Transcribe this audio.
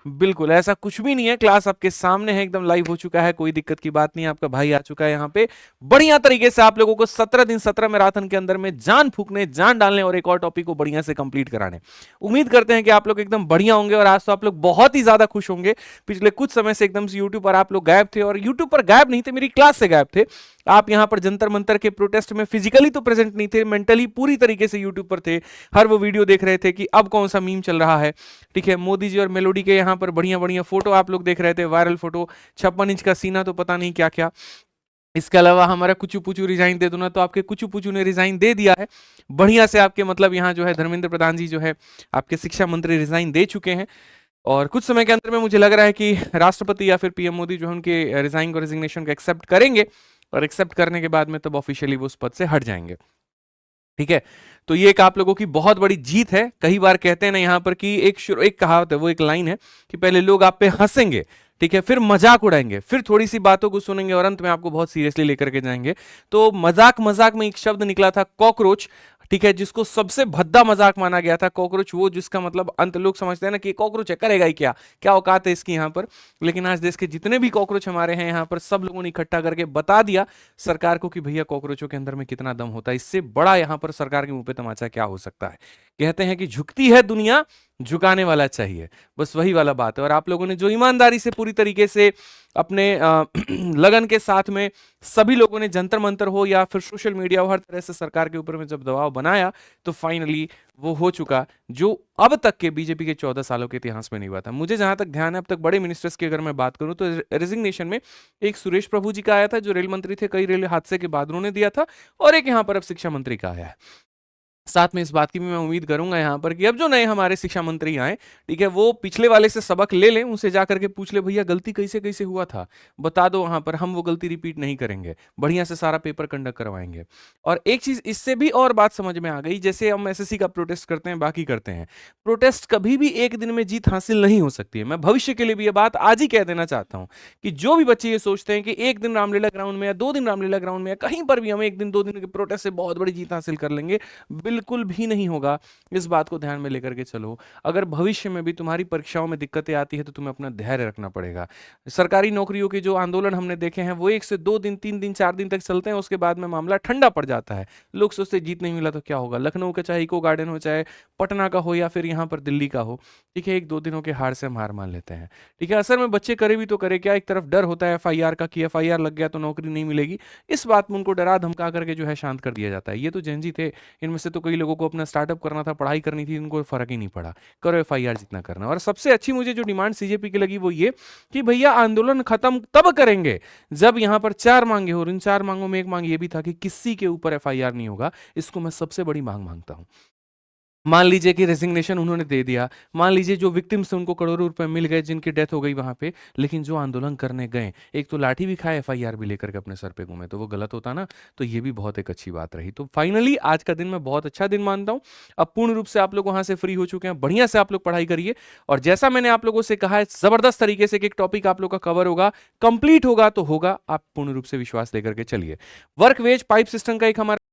बिल्कुल ऐसा कुछ भी नहीं है, क्लास आपके सामने है, एकदम लाइव हो चुका है, कोई दिक्कत की बात नहीं है। आपका भाई आ चुका है यहाँ पे बढ़िया तरीके से आप लोगों को 17 दिन 17 मैराथन के अंदर में जान फूकने, जान डालने और एक और टॉपिक को बढ़िया से कंप्लीट कराने। उम्मीद करते हैं कि आप लोग एकदम बढ़िया होंगे और आज तो आप लोग बहुत ही ज्यादा खुश होंगे। पिछले कुछ समय से एकदम से यूट्यूब पर आप लोग गायब थे, और यूट्यूब पर गायब नहीं थे, मेरी क्लास से गायब थे। आप यहां पर जंतर मंतर के प्रोटेस्ट में फिजिकली तो प्रेजेंट नहीं थे, मेंटली पूरी तरीके से यूट्यूब पर थे। हर वो वीडियो देख रहे थे कि अब कौन सा मीम चल रहा है। ठीक है, मोदी जी और मेलोडी के यहाँ पर बढ़िया बढ़िया फोटो आप लोग देख रहे थे, वायरल फोटो, 56 इंच का सीना, तो पता नहीं क्या क्या। इसके अलावा हमारा कुचू पुचू रिजाइन दे दो ना, तो आपके कुचू पुचू ने रिजाइन दे दिया है बढ़िया से। आपके मतलब यहाँ जो है धर्मेंद्र प्रधान जी जो है आपके शिक्षा मंत्री रिजाइन दे चुके हैं, और कुछ समय के अंदर में मुझे लग रहा है कि राष्ट्रपति या फिर पीएम मोदी जो है उनके रिजाइन को, रेजिग्नेशन को एक्सेप्ट करेंगे, और एक्सेप्ट करने के बाद में तब ऑफिशियली वो उस पद से हट जाएंगे। ठीक है, तो ये एक आप लोगों की बहुत बड़ी जीत है। कई बार कहते हैं ना यहाँ पर कि एक कहावत है, वो एक लाइन है कि पहले लोग आप पे हंसेंगे, ठीक है, फिर मजाक उड़ाएंगे, फिर थोड़ी सी बातों को सुनेंगे और अंत में आपको बहुत सीरियसली लेकर के जाएंगे। तो मजाक मजाक में एक शब्द निकला था कॉकरोच, ठीक है, जिसको सबसे भद्दा मजाक माना गया था कॉकरोच, वो जिसका मतलब अंत लोग समझते हैं ना कि कॉकरोच है, करेगा ही क्या, क्या औकात है इसकी यहाँ पर। लेकिन आज देश के जितने भी कॉकरोच हमारे हैं यहाँ पर, सब लोगों ने इकट्ठा करके बता दिया सरकार को कि भैया कॉकरोचों के अंदर में कितना दम होता है। इससे बड़ा यहाँ पर सरकार के मुंह पे तमाचा क्या हो सकता है। कहते हैं कि झुकती है दुनिया, झुकाने वाला चाहिए, बस वही वाला बात है। और आप लोगों ने जो ईमानदारी से पूरी तरीके से अपने लगन के साथ में सभी लोगों ने जंतर मंतर हो या फिर सोशल मीडिया हो, हर तरह से सरकार के ऊपर में जब दबाव बनाया, तो फाइनली वो हो चुका जो अब तक के बीजेपी के 14 सालों के इतिहास में नहीं हुआ था। मुझे जहां तक ध्यान है, अब तक बड़े मिनिस्टर्स की अगर मैं बात करूं तो रेजिग्नेशन में एक सुरेश प्रभु जी का आया था जो रेल मंत्री थे, कई रेल हादसे के बाद उन्होंने दिया था, और एक यहां पर अब शिक्षा मंत्री का आया है। साथ में इस बात की भी मैं उम्मीद करूंगा यहाँ पर कि अब जो नए हमारे शिक्षा मंत्री आए, ठीक है, वो पिछले वाले से सबक ले लें, उनसे जाकर के पूछ ले भैया गलती कैसे कैसे हुआ था, बता दो वहां पर, हम वो गलती रिपीट नहीं करेंगे, बढ़िया से सारा पेपर कंडक्ट करवाएंगे। और एक चीज इससे भी और बात समझ में आ गई, जैसे हम एसएससी का प्रोटेस्ट करते हैं, बाकी करते हैं, प्रोटेस्ट कभी भी एक दिन में जीत हासिल नहीं हो सकती है। मैं भविष्य के लिए भी ये बात आज ही कह देना चाहता हूं कि जो भी बच्चे ये सोचते हैं कि एक दिन रामलीला ग्राउंड में या 2 दिन रामलीला ग्राउंड में या कहीं पर भी हम एक दिन 2 दिन के प्रोटेस्ट से बहुत बड़ी जीत हासिल कर लेंगे, बिल्कुल भी नहीं होगा। इस बात को ध्यान में लेकर के चलो। अगर भविष्य में भी तुम्हारी परीक्षाओं में दिक्कतें आती है तो तुम्हें अपना धैर्य रखना पड़ेगा। सरकारी नौकरियों के जो आंदोलन हमने देखे हैं वो 1 से 2 दिन, 3 दिन, 4 दिन तक चलते हैं, उसके बाद में मामला ठंडा पड़ जाता है। लोग सोचते जीत नहीं मिला तो क्या होगा, लखनऊ का चाहे इको गार्डन हो, चाहे पटना का हो, या फिर यहाँ पर दिल्ली का हो, ठीक है, 1-2 दिनों के हार से हम हार मान लेते हैं। ठीक है, असल में बच्चे करे भी तो करे क्या, एक तरफ डर होता है एफआईआर का कि एफआईआर लग गया तो नौकरी नहीं मिलेगी, इस बात में उनको डरा धमका करके जो है शांत कर दिया जाता है। ये तो जेनजी थे, इनमें से तो कई लोगों को अपना स्टार्टअप करना था, पढ़ाई करनी थी, इनको फर्क ही नहीं पड़ा, करो एफआईआर जितना करना। और सबसे अच्छी मुझे जो डिमांड सीजेपी की लगी वो ये कि भैया आंदोलन खत्म तब करेंगे जब यहां पर 4 मांगे हो, और इन 4 मांगों में एक मांग ये भी था कि किसी के ऊपर एफआईआर नहीं होगा। इसको मैं सबसे बड़ी मांग मानता हूं। मान लीजिए कि रेजिग्नेशन उन्होंने दे दिया, मान लीजिए जो विक्टिम्स थे उनको करोड़ों रुपए मिल गए, जिनकी डेथ हो गई वहां पे, लेकिन जो आंदोलन करने गए एक तो लाठी भी खाए, एफआईआर भी लेकर के अपने सर पे घूमे, तो वो गलत होता ना। तो ये भी बहुत एक अच्छी बात रही। तो फाइनली आज का दिन मैं बहुत अच्छा दिन मानता हूं। अब पूर्ण रूप से आप लोग वहां से फ्री हो चुके हैं, बढ़िया से आप लोग पढ़ाई करिए, और जैसा मैंने आप लोगों से कहा है जबरदस्त तरीके से कि एक टॉपिक आप लोग का कवर होगा, कंप्लीट होगा तो होगा, आप पूर्ण रूप से विश्वास लेकर के चलिए। वर्क वेज पाइप सिस्टम का एक हमारा